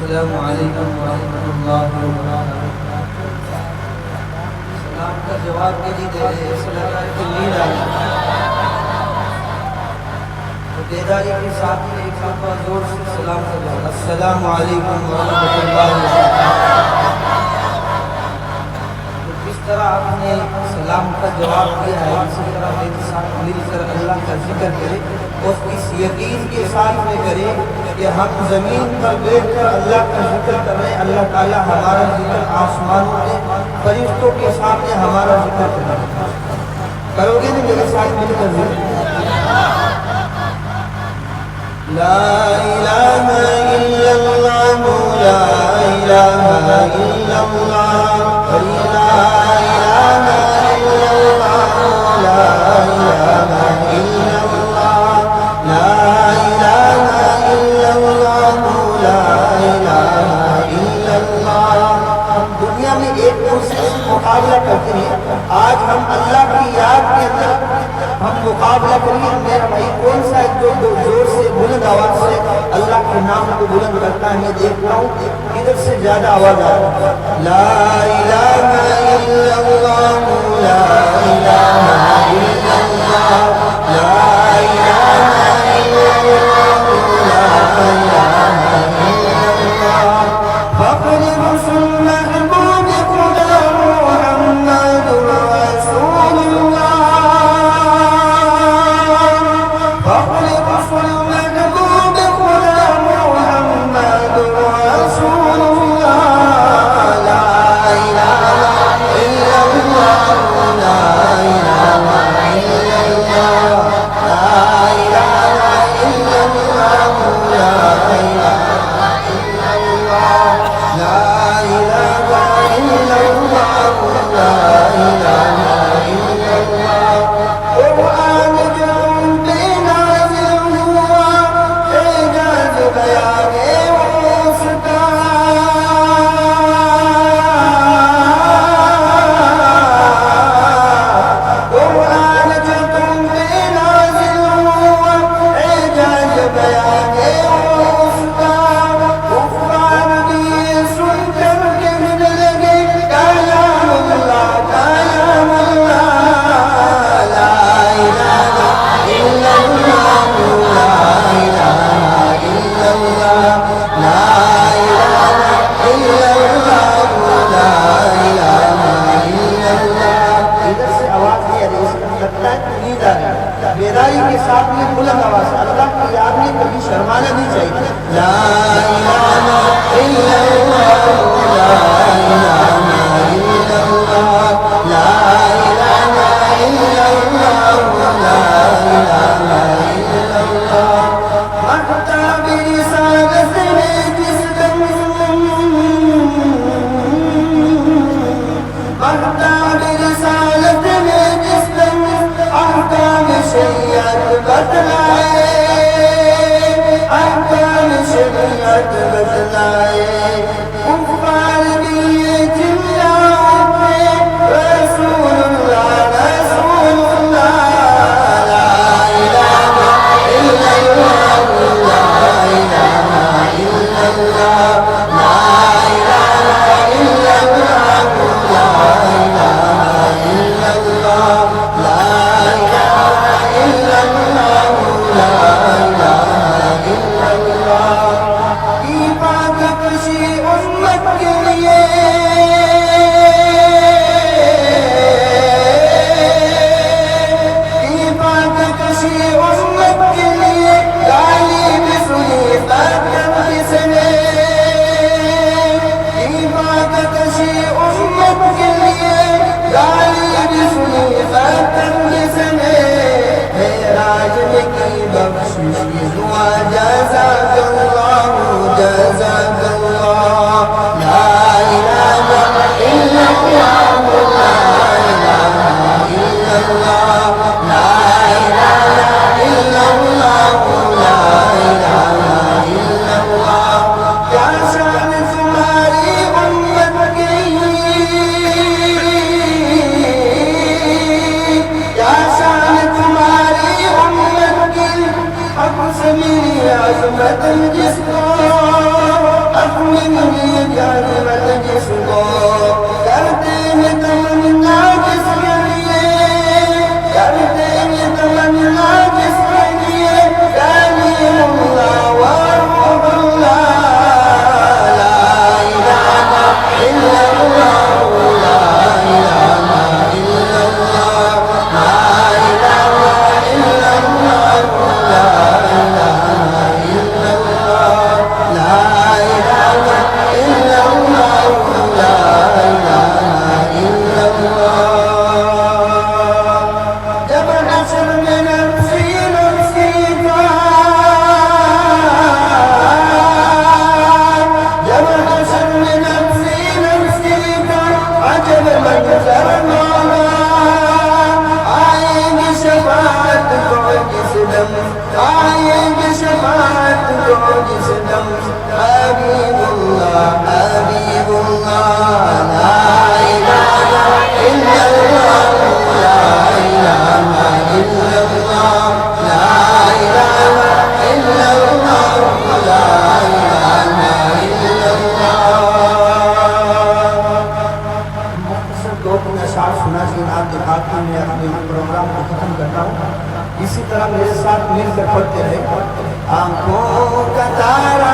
अस्सलामु अलैकुम वरहमतुल्लाहि वबरकातुहू। सलाम का जवाब भी नहीं दे रहे, ऐसा लग रहा है कि नींद आ गई। तो बेदारी के साथ ही एक मरतबा जोर से सलाम करो, अस्सलामु अलैकुम वरहमतुल्लाहि वबरकातुहू। तो किस तरह आपने सलाम का जवाब दिया है, इसी तरह मेरे साथ मिलकर अल्लाह का जिक्र करें और इस यकीन के साथ में करें कि हम ज़मीन पर बैठकर अल्लाह का जिक्र कर रहे हैं, अल्लाह ताला हमारा जिक्र आसमानों में फरिश्तों के सामने हमारा जिक्र करें। करोगे ना मेरे साथ मिलकर जिक्र? ला इलाहा इल्लल्लाह, ला इलाहा इल्लल्लाह, ला इलाहा इल्लल्लाह, ला इलाहा इल्लल्लाह, ला इलाहा इल्लल्लाह, ला इलाहा इल्लल्लाह। दुनिया में एक दूसरे से मुकाबला करते हैं, आज हम अल्लाह की याद के अंदर हम मुकाबला करिए। मेरा भाई कौन सा जो जोर से बुलंद आवाज से अल्लाह के नाम को बुलंद करता है, मैं देख रहा हूँ इधर से ज्यादा आवाज आ रहा है। ला इलाहा इल्लल्लाह, ला इलाहा इल्लल्लाह, ला इलाहा इल्लल्लाह, ला इलाहा इल्लल्लाह। फख्र रसूल महबूब खुदा मुहम्मद रसूलुल्लाह, फख्र रसूल महबूब खुदा मुहम्मद रसूलुल्लाह। ला इलाहा इल्लल्लाह, ला इलाहा इल्लल्लाह, ला इलाहा इल्लल्लाह, ला इलाहा इल्लल्लाह, ला इलाहा इल्लल्लाह, ला इलाहा इल्लल्लाह। कुरान जो उन पे नाज़िल हुआ, एजाज़ बयान है उसका। कुरान जो तुम पे नाज़िल हुआ, एजाज़ बयान है उसका। कुफ़ार भी सुनकर कहने लगे कलामुल्लाह, कलामुल्लाह। ला इलाहा इल्लल्लाह, ला इलाहा इल्लल्लाह, ला इलाहा इल्लल्लाह, ला इलाहा इल्लल्लाह। इधर से आवाज नहीं आ रही, इसका लगता है कि नींद आ रही है। बेदारी के साथ में बुलंद आवाज से अल्लाह की याद में कभी शर्माना नहीं चाहिए। ला इलाहा इल्लल्लाह, ला इलाहा इल्लल्लाह, ला इलाहा इल्लल्लाह, ला इलाहा इल्लल्लाह। महताब रिसालत में जिस दम, महताब रिसालत में जिस दम अहकाम शरीयत बतलाए, अहकाम शरीयत बतलाए। कुफ़ार भी ये चिल्ला उठे रसूलुल्लाह, रसूलुल्लाह। ला इलाहा इल्लल्लाह, ला इलाहा इल्लल्लाह, ला इलाहा इल्लल्लाह, ला इलाहा इल्लल्लाह, ला इलाहा इल्लल्लाह, ला इलाहा इल्लल्लाह। इबादत-शी उम्मत के लिए, इबादत-शी उम्मत के लिए गालिब सुनी फ़ातिम किसने। इबादत-शी उम्मत के लिए गालिब सुनी फ़ातिम किसने। मेराज में की बख्शिश की दुआ, जज़ाकल्लाह, जज़ाकल्लाह। ला इलाहा इल्लल्लाह, ला इलाहा इल्लल्लाह, ला इलाहा इल्लल्लाह, ला इलाहा इल्लल्लाह। क्या शान तुम्हारी उम्मत की, क्या शान तुम्हारी उम्मत की। अब से मेरी अज़मत जिसको अपने गुजर मौला, आएंगे शफाअत को जिस दम, आएंगे शफाअत को जिस दम, हबीबुल्लाह हबीबुल्लाह ला इलाहा इल्लल्लाह, ला इलाहा इल्लल्लाह, ला इलाहा इल्लल्लाह, ला इलाहा इल्लल्लाह। मुख्तसर दो तीन अशआर सुना के नाम दिखाती मैं अपने प्रोग्राम को खत्म करता हूँ। इसी तरह मेरे साथ मिलकर पढ़ते रहे। आंखों का तारा